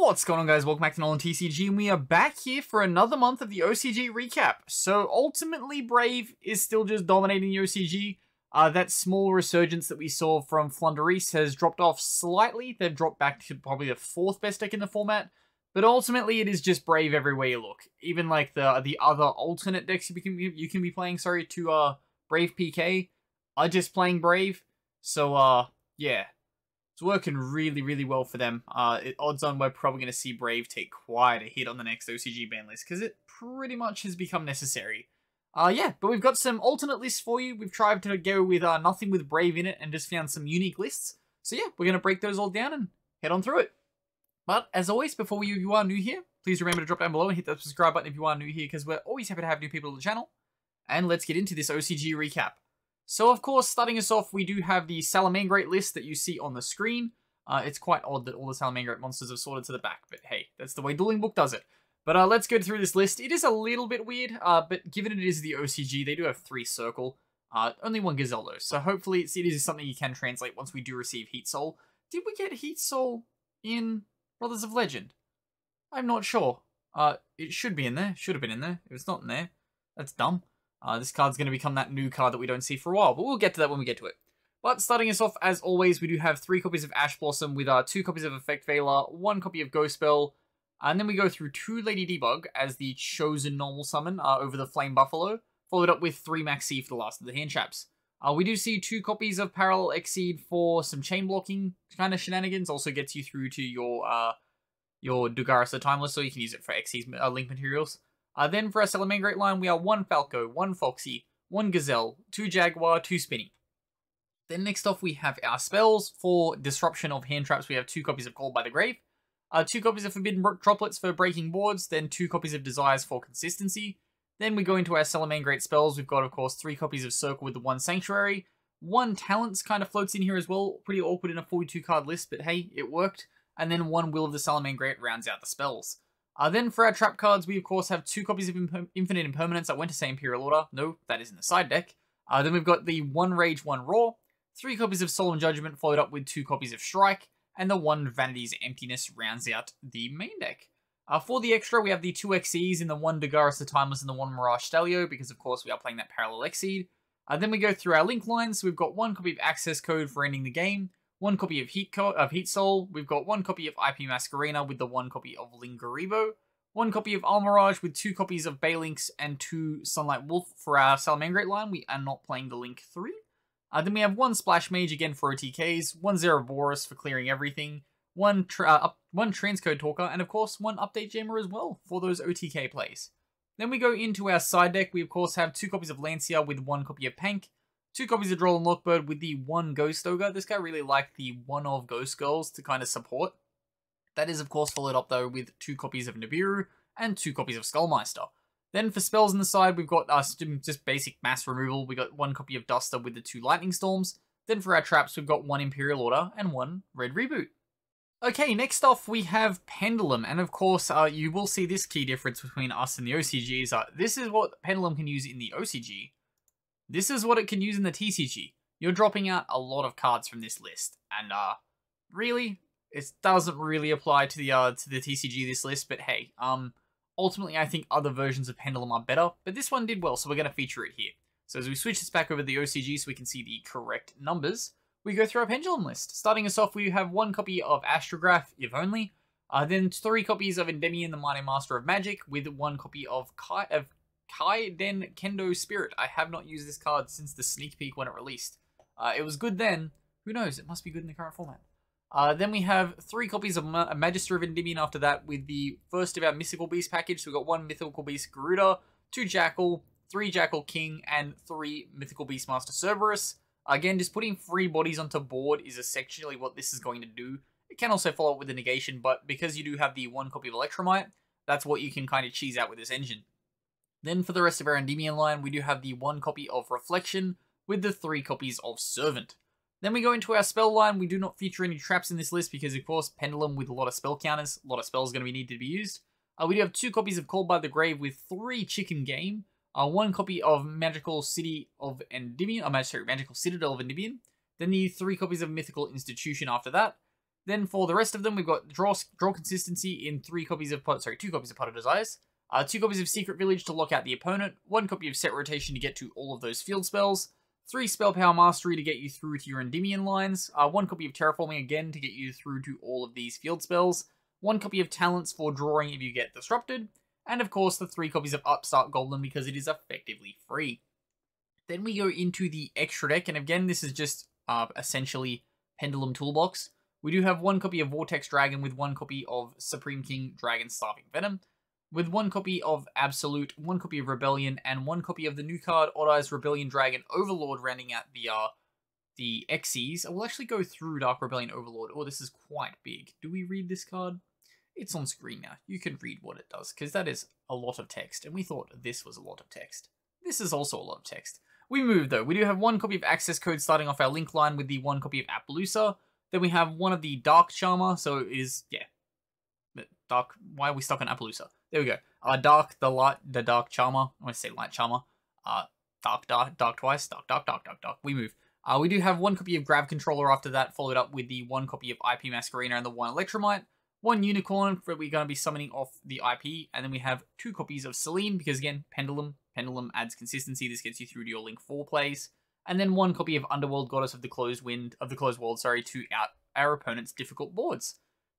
What's going on, guys? Welcome back to NolanTCG, and we are back here for another month of the OCG recap. So ultimately, Brave is still just dominating the OCG. That small resurgence that we saw from Flundereese has dropped off slightly. They've dropped back to probably the 4th best deck in the format. But ultimately, it is just Brave everywhere you look. Even like the other alternate decks you can be playing, to Brave PK, are just playing Brave. So yeah. It's working really, really well for them. Odds on we're probably going to see Brave take quite a hit on the next OCG ban list, because it pretty much has become necessary. Yeah, but we've got some alternate lists for you. We've tried to go with nothing with Brave in it and just found some unique lists. So yeah, we're going to break those all down and head on through it. But as always, before you are new here, please remember to drop down below and hit that subscribe button if you are new here, because we're always happy to have new people on the channel. And let's get into this OCG recap. So, of course, starting us off, we do have the Salamangreat list that you see on the screen. It's quite odd that all the Salamangreat monsters have sorted to the back, but hey, that's the way Dueling Book does it. But let's go through this list. It is a little bit weird, but given it is the OCG, they do have 3 Circle. Only 1 Gazelle, though, so hopefully it is something you can translate once we do receive Heat Soul. Did we get Heat Soul in Brothers of Legend? I'm not sure. It should be in there. Should have been in there. If it's not in there, that's dumb. This card's going to become that new card that we don't see for a while, but we'll get to that when we get to it. But starting us off, as always, we do have 3 copies of Ash Blossom with 2 copies of Effect Veiler, 1 copy of Ghost Spell, and then we go through 2 Lady Debug as the chosen normal summon over the Flame Buffalo, followed up with 3 Maxi for the last of the hand traps. We do see 2 copies of Parallel Exceed for some chain blocking kind of shenanigans, also gets you through to your Dugaris the Timeless, so you can use it for Xyz link materials. Then for our Salamangreat line, we are 1 Falco, 1 Foxy, 1 Gazelle, 2 Jaguar, 2 Spinny. Then next off we have our spells. For disruption of hand traps, we have 2 copies of Called by the Grave, 2 copies of Forbidden Droplets for breaking boards, then 2 copies of Desires for consistency. Then we go into our Salamangreat spells. We've got, of course, 3 copies of Circle with the 1 Sanctuary. 1 Talents kind of floats in here as well. Pretty awkward in a 42 card list, but hey, it worked. And then 1 Will of the Salamangreat rounds out the spells. Then for our trap cards, we of course have 2 copies of Infinite Impermanence. I went to say Imperial Order. No, that is in the side deck. Then we've got the 1 Rage, 1 Roar, 3 copies of Solemn Judgment, followed up with 2 copies of Strike, and the 1 Vanity's Emptiness rounds out the main deck. For the extra, we have the 2 Xyzs in the 1 Dugaris the Timeless and the 1 Mirage Stalio, because of course we are playing that Parallel Exceed. Then we go through our link lines. So we've got 1 copy of Access Code for ending the game, 1 copy of Heat Soul, we've got 1 copy of IP Masquerena with the 1 copy of Lingaribo, 1 copy of Almirage with 2 copies of Balinks and 2 Sunlight Wolf for our Salamangreat line. We are not playing the Link 3. Then we have 1 Splash Mage again for OTKs, 1 Zeraboros for clearing everything, 1 Transcode Talker, and of course 1 Update Jammer as well for those OTK plays. Then we go into our side deck. We of course have 2 copies of Lancia with 1 copy of Pank, 2 copies of Droll and Lockbird with the 1 Ghost Ogre. This guy really liked the 1 of Ghost Girls to kind of support. That is of course followed up though with 2 copies of Nibiru and 2 copies of Skullmeister. Then for spells on the side, we've got just basic mass removal. We got 1 copy of Duster with the 2 Lightning Storms. Then for our traps, we've got 1 Imperial Order and 1 Red Reboot. Okay, next off we have Pendulum, and of course you will see this key difference between us and the OCGs. This is what Pendulum can use in the OCG. This is what it can use in the TCG. You're dropping out a lot of cards from this list, and really, it doesn't really apply to the TCG this list. But hey, ultimately I think other versions of Pendulum are better, but this one did well, so we're going to feature it here. So as we switch this back over to the OCG so we can see the correct numbers, we go through our Pendulum list. Starting us off, we have 1 copy of Astrograph, if only, then 3 copies of Endymion, the Mighty Master of Magic, with 1 copy of Kaiden Kendo Spirit. I have not used this card since the sneak peek when it released. It was good then. Who knows? It must be good in the current format. Then we have 3 copies of Magister of Endymion after that with the first of our Mythical Beast package. So we've got 1 Mythical Beast Garuda, 2 Jackal, 3 Jackal King, and 3 Mythical Beast Master Cerberus. Again, just putting 3 bodies onto board is essentially what this is going to do. It can also follow up with a negation, but because you do have the 1 copy of Electromite, that's what you can kind of cheese out with this engine. Then for the rest of our Endymion line, we do have the 1 copy of Reflection with the 3 copies of Servant. Then we go into our spell line. We do not feature any traps in this list because, of course, Pendulum with a lot of spell counters, a lot of spells going to be needed to be used. We do have 2 copies of Called by the Grave with 3 Chicken Game, 1 copy of Magical City of Endymion, Magical Citadel of Endymion, then the 3 copies of Mythical Institution after that, Then for the rest of them, we've got draw consistency in 2 copies of Pot of Desires, 2 copies of Secret Village to lock out the opponent, 1 copy of Set Rotation to get to all of those field spells, 3 Spell Power Mastery to get you through to your Endymion lines, 1 copy of Terraforming again to get you through to all of these field spells, 1 copy of Talents for drawing if you get disrupted, and of course the 3 copies of Upstart Golem because it is effectively free. Then we go into the extra deck, and again this is just essentially Pendulum Toolbox. We do have 1 copy of Vortex Dragon with 1 copy of Supreme King Dragon Starving Venom, with 1 copy of Absolute, 1 copy of Rebellion, and 1 copy of the new card Odd Eyes Rebellion Dragon Overlord, rounding out the Xyz. I will actually go through Dark Rebellion Overlord. Oh, this is quite big. Do we read this card? It's on screen now. You can read what it does, because that is a lot of text, and we thought this was a lot of text. This is also a lot of text. We move, though. We do have 1 copy of Access Code starting off our link line with the 1 copy of Appaloosa. Then we have 1 of the Dark Charmer, so it is, yeah. Dark, why are we stuck on Appaloosa? There we go. Dark, the Dark Charmer. I want to say Light Charmer. Dark twice. Dark. We move. We do have 1 copy of Grav Controller after that, followed up with the 1 copy of IP Masquerena and the 1 Electromite. 1 Unicorn for we're going to be summoning off the IP, and then we have 2 copies of Selene, because again, Pendulum adds consistency. This gets you through to your Link 4 plays. And then 1 copy of Underworld Goddess of the Closed World, to out our opponent's difficult boards.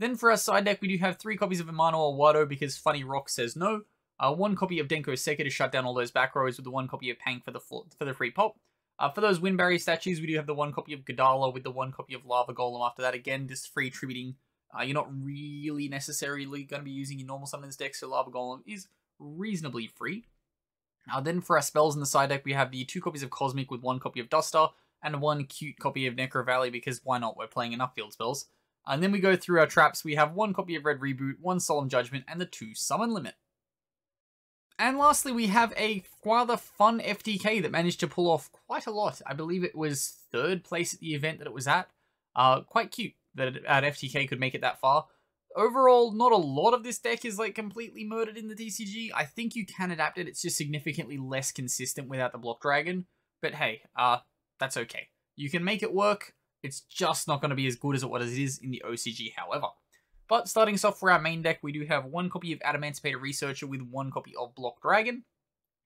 Then for our side deck, we do have 3 copies of Emmanuel Wado because Funny Rock says no. 1 copy of Denko Seka to shut down all those back rows with the 1 copy of Pank for the free pop. For those Wind Barrier statues, we do have the 1 copy of Godala with the 1 copy of Lava Golem after that. Again, just free tributing. You're not really necessarily going to be using your normal summons deck, so Lava Golem is reasonably free. Then for our spells in the side deck, we have the 2 copies of Cosmic with 1 copy of Duster, and 1 cute copy of Necro Valley, because why not? We're playing enough field spells. And then we go through our traps. We have 1 copy of Red Reboot, 1 Solemn Judgment, and the 2 Summon Limit. And lastly, we have a rather fun FTK that managed to pull off quite a lot. I believe it was 3rd place at the event that it was at. Quite cute that FTK could make it that far. Overall, not a lot of this deck is like completely murdered in the TCG. I think you can adapt it. It's just significantly less consistent without the Block Dragon. But hey, that's okay. You can make it work. It's just not going to be as good as what it is in the OCG, however. But starting us off for our main deck, we do have 1 copy of Adamancipator Researcher with 1 copy of Block Dragon,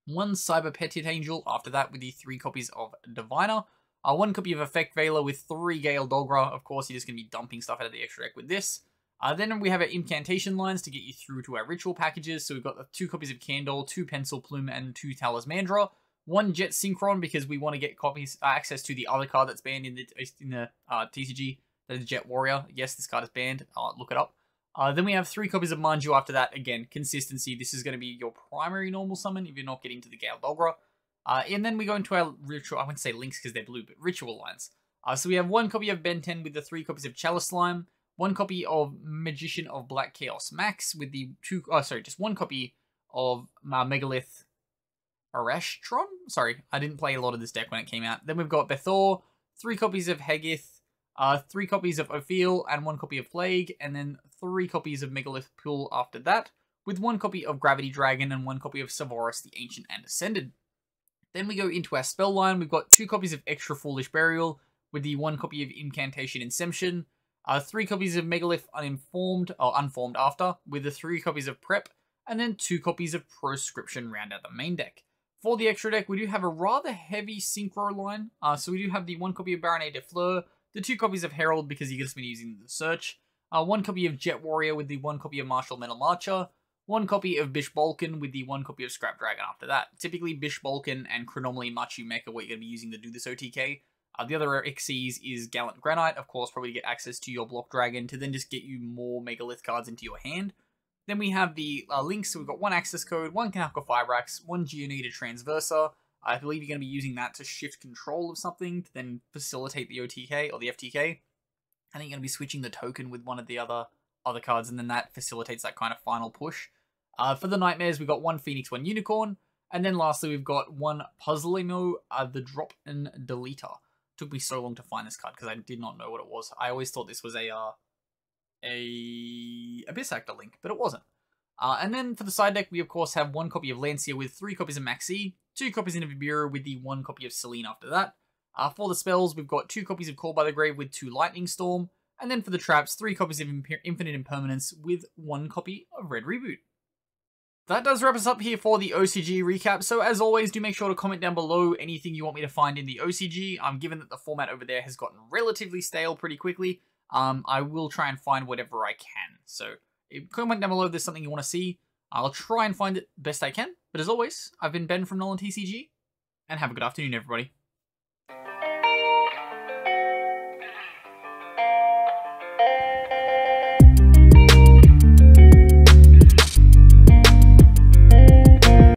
1 Cyber Petit Angel after that with the 3 copies of Diviner, 1 copy of Effect Veiler with 3 Gale Dogra. Of course, you're just going to be dumping stuff out of the extra deck with this. Then we have our Incantation lines to get you through to our Ritual packages. So we've got the 2 copies of Candle, 2 Pencil Plume, and 2 Talismandra. 1 Jet Synchron because we want to get access to the other card that's banned in the TCG. That is Jet Warrior. Yes, this card is banned. Look it up. Then we have 3 copies of Manju after that. Again, consistency. This is going to be your primary normal summon if you're not getting to the Gale Dogra. And then we go into our Ritual, I wouldn't say links because they're blue, but Ritual lines. So we have 1 copy of Ben 10 with the 3 copies of Chalice Slime, 1 copy of Magician of Black Chaos Max with the just 1 copy of Megalith Arashtron? Sorry, I didn't play a lot of this deck when it came out. Then we've got Bethor, 3 copies of Hegith, 3 copies of Ophiel, and 1 copy of Plague, and then 3 copies of Megalith Pool after that, with 1 copy of Gravity Dragon and 1 copy of Savaris the Ancient and Ascended. Then we go into our spell line. We've got 2 copies of Extra Foolish Burial, with the 1 copy of Incantation Inception, 3 copies of Megalith Unformed after, with the 3 copies of Prep, and then 2 copies of Proscription round out the main deck. For the extra deck, we do have a rather heavy Synchro line. So we do have the 1 copy of Baronet de Fleur, the 2 copies of Herald because you're just been using the search, 1 copy of Jet Warrior with the 1 copy of Martial Metal Marcher, 1 copy of Bish Balkan with the 1 copy of Scrap Dragon after that. Typically, Bish Balkan and Chronomaly Machu Mecha what you're going to be using to do this OTK. The other Xyz is Gallant Granite, of course, probably to get access to your Block Dragon to then just get you more Megalith cards into your hand. Then we have the links, so we've got 1 Access Code, 1 Kanaka Fibrax, 1 Geonida Transversa. I believe you're going to be using that to shift control of something to then facilitate the OTK or the FTK. I think you're going to be switching the token with one of the other cards, and then that facilitates that kind of final push. For the Nightmares, we've got 1 Phoenix, 1 Unicorn, and then lastly we've got 1 Puzzlemo, the Drop and Deleter. Took me so long to find this card because I did not know what it was. I always thought this was a Abyss Actor link, but it wasn't. And then for the side deck, we of course have 1 copy of Lancia with 3 copies of Maxi, 2 copies of Ibira with the 1 copy of Selene after that. For the spells, we've got 2 copies of Call by the Grave with 2 Lightning Storm, And then for the traps, 3 copies of Infinite Impermanence with 1 copy of Red Reboot. That does wrap us up here for the OCG recap. So as always, do make sure to comment down below anything you want me to find in the OCG. Given that the format over there has gotten relatively stale pretty quickly, I will try and find whatever I can. So comment down below if there's something you want to see. I'll try and find it best I can. But as always, I've been Ben from NolanTCG, and have a good afternoon, everybody.